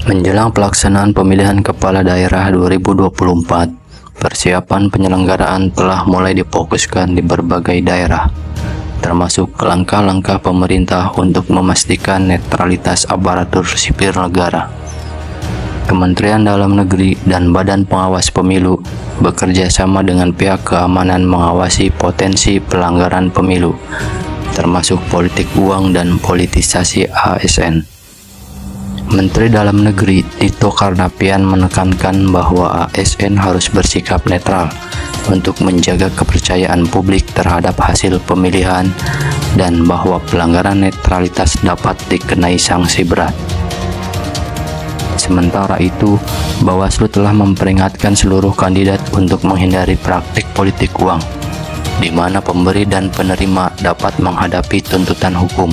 Menjelang pelaksanaan pemilihan kepala daerah 2024, persiapan penyelenggaraan telah mulai difokuskan di berbagai daerah, termasuk langkah-langkah pemerintah untuk memastikan netralitas aparatur sipil negara. Kementerian Dalam Negeri dan Badan Pengawas Pemilu bekerja sama dengan pihak keamanan mengawasi potensi pelanggaran pemilu, termasuk politik uang dan politisasi ASN. Menteri Dalam Negeri Tito Karnavian menekankan bahwa ASN harus bersikap netral untuk menjaga kepercayaan publik terhadap hasil pemilihan dan bahwa pelanggaran netralitas dapat dikenai sanksi berat. Sementara itu, Bawaslu telah memperingatkan seluruh kandidat untuk menghindari praktik politik uang, di mana pemberi dan penerima dapat menghadapi tuntutan hukum.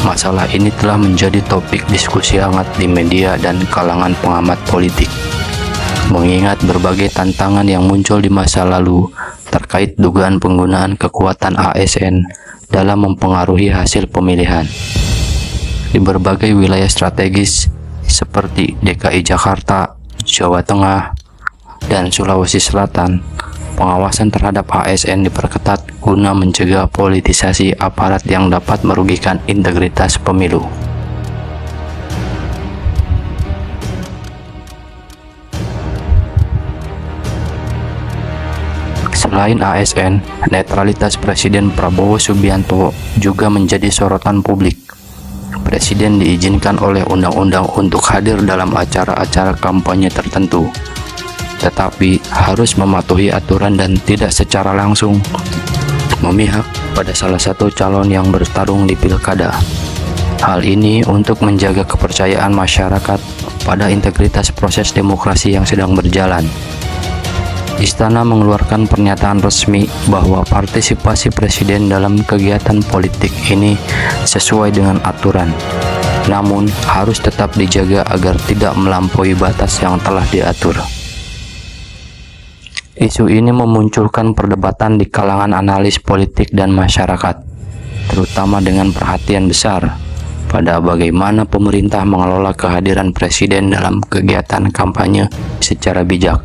Masalah ini telah menjadi topik diskusi hangat di media dan kalangan pengamat politik, mengingat berbagai tantangan yang muncul di masa lalu terkait dugaan penggunaan kekuatan ASN dalam mempengaruhi hasil pemilihan. Di berbagai wilayah strategis seperti DKI Jakarta, Jawa Tengah, dan Sulawesi Selatan, pengawasan terhadap ASN diperketat guna mencegah politisasi aparat yang dapat merugikan integritas pemilu. Selain ASN, netralitas Presiden Prabowo Subianto juga menjadi sorotan publik. Presiden diizinkan oleh undang-undang untuk hadir dalam acara-acara kampanye tertentu, tetapi harus mematuhi aturan dan tidak secara langsung memihak pada salah satu calon yang bertarung di pilkada. Hal ini untuk menjaga kepercayaan masyarakat pada integritas proses demokrasi yang sedang berjalan. Istana mengeluarkan pernyataan resmi bahwa partisipasi presiden dalam kegiatan politik ini sesuai dengan aturan, namun harus tetap dijaga agar tidak melampaui batas yang telah diatur. Isu ini memunculkan perdebatan di kalangan analis politik dan masyarakat, terutama dengan perhatian besar pada bagaimana pemerintah mengelola kehadiran presiden dalam kegiatan kampanye secara bijak.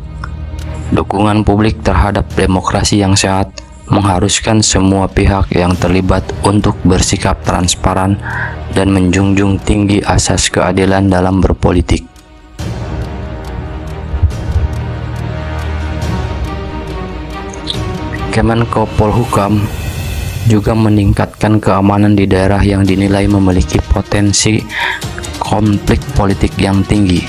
Dukungan publik terhadap demokrasi yang sehat mengharuskan semua pihak yang terlibat untuk bersikap transparan dan menjunjung tinggi asas keadilan dalam berpolitik. Kemenko Polhukam juga meningkatkan keamanan di daerah yang dinilai memiliki potensi konflik politik yang tinggi.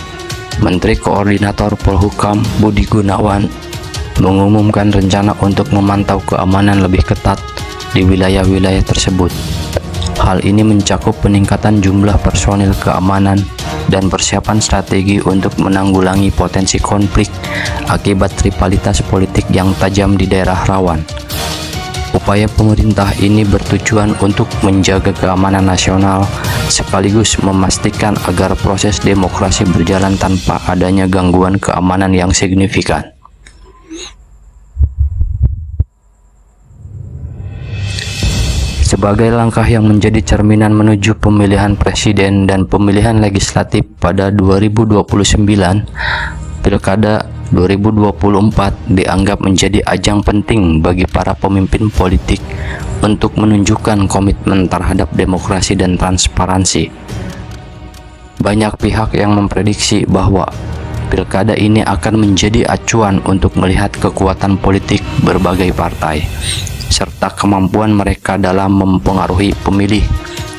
Menteri Koordinator Polhukam Budi Gunawan mengumumkan rencana untuk memantau keamanan lebih ketat di wilayah-wilayah tersebut. Hal ini mencakup peningkatan jumlah personil keamanan dan persiapan strategi untuk menanggulangi potensi konflik akibat rivalitas politik yang tajam di daerah rawan. Upaya pemerintah ini bertujuan untuk menjaga keamanan nasional sekaligus memastikan agar proses demokrasi berjalan tanpa adanya gangguan keamanan yang signifikan. Sebagai langkah yang menjadi cerminan menuju pemilihan presiden dan pemilihan legislatif pada 2029, Pilkada 2024 dianggap menjadi ajang penting bagi para pemimpin politik untuk menunjukkan komitmen terhadap demokrasi dan transparansi. Banyak pihak yang memprediksi bahwa pilkada ini akan menjadi acuan untuk melihat kekuatan politik berbagai partai, serta kemampuan mereka dalam mempengaruhi pemilih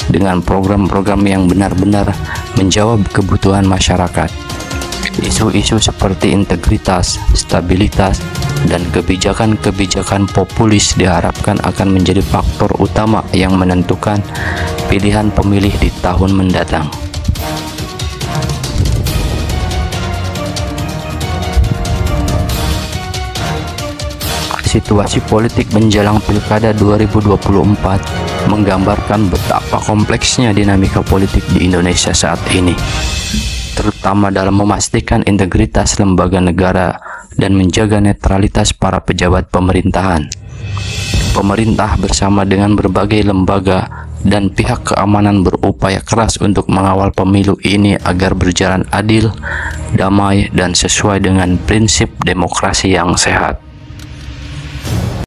dengan program-program yang benar-benar menjawab kebutuhan masyarakat. Isu-isu seperti integritas, stabilitas, dan kebijakan-kebijakan populis diharapkan akan menjadi faktor utama yang menentukan pilihan pemilih di tahun mendatang. Situasi politik menjelang Pilkada 2024 menggambarkan betapa kompleksnya dinamika politik di Indonesia saat ini, terutama dalam memastikan integritas lembaga negara dan menjaga netralitas para pejabat pemerintahan. Pemerintah bersama dengan berbagai lembaga dan pihak keamanan berupaya keras untuk mengawal pemilu ini agar berjalan adil, damai, dan sesuai dengan prinsip demokrasi yang sehat.